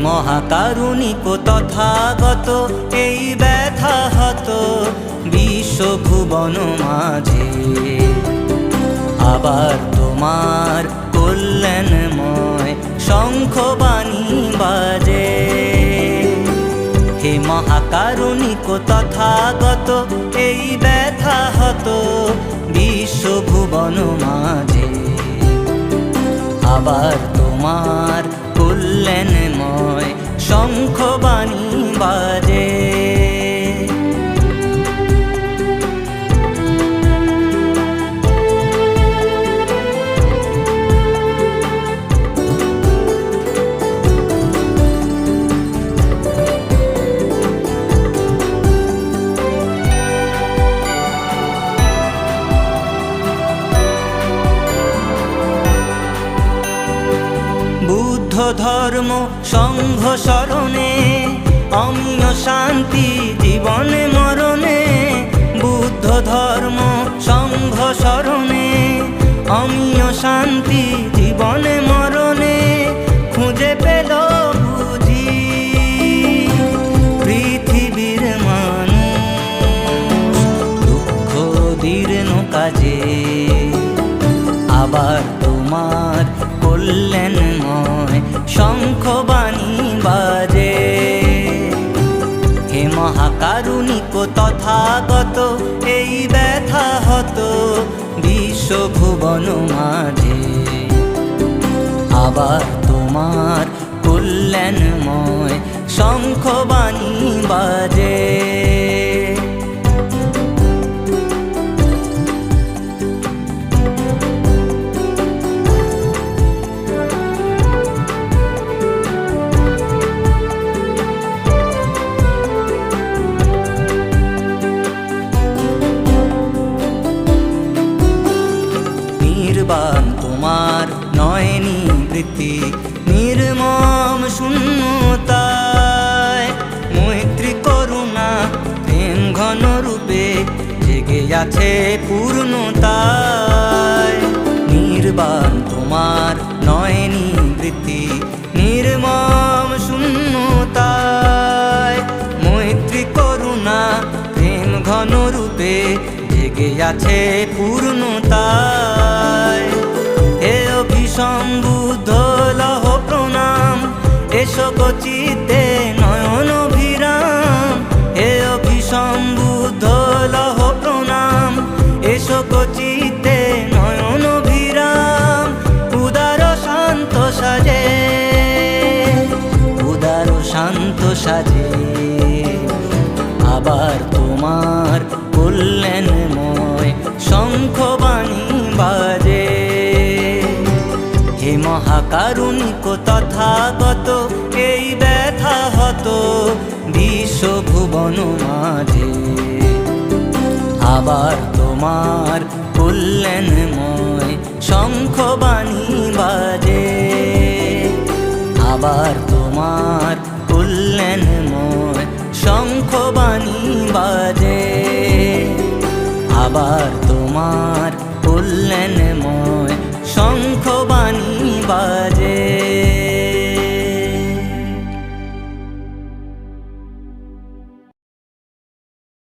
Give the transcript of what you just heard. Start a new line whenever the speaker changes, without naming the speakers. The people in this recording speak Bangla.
মহাকারুণিক তথাগত এই ব্যথা হত বিশ্বভুবন মাঝে। আবার তোমার কল্যাণময় শঙ্খবাণী বাজে। হে মহাকারুণিক তথাগত এই ব্যথা হত বিশ্বভুবন মাঝে। আবার তোমার কল্যাণময় শঙ্খবাণী বাজে। বুদ্ধ ধর্ম সংঘ শরণে অমিয় শান্তি জীবনে মরণে। বুদ্ধ ধর্ম সংঘ শরণে অমিয় শান্তি জীবনে মরণে। খুঁজে পেল বুঝি পৃথিবীর মানুষ দুঃখ দীর্ণ কাজে। আবার তোমার কল্যাণময় শঙ্খবাণী বাজে। হে মহাকারুণিক তথাগত এই ব্যথা হত বিশ্বভুবন মাঝে। আবার তোমার কল্যাণময় শঙ্খবাণী বাজে। নির্বাণ তোমার নয়নি বৃত্তি নির্মম শূন্যতায়। মৈত্রী করুণা প্রেম ঘন রূপে জেগে আছে পূর্ণতায়। নির্বাণ তোমার নয়নি বৃত্তি নির্মম শূন্যতায়। মৈত্রী করুণা প্রেম ঘন রূপে জেগে আছে পূর্ণতায়। হে অভিসম্বুদ্ধ লহ প্রণাম এসো গচিতে নয়ন অভিরাম। হে অভিসম্বুদ্ধ লহ প্রণাম এসো গচিতে নয়ন অভিরাম। উদার শান্ত সাজে উদার শান্ত সাজে। আবার তোমার কল্যাণময় শঙ্খবাণী বাজে। হে মহাকারুণিক তথাগত এই ব্যথা হত বিশ্বভুবন মাঝে। আবার তোমার কল্যাণময় শঙ্খবাণী বাজে। আবার তোমার কল্যাণময় শঙ্খবাণী বাজে। আবার তোমার কল্যাণময়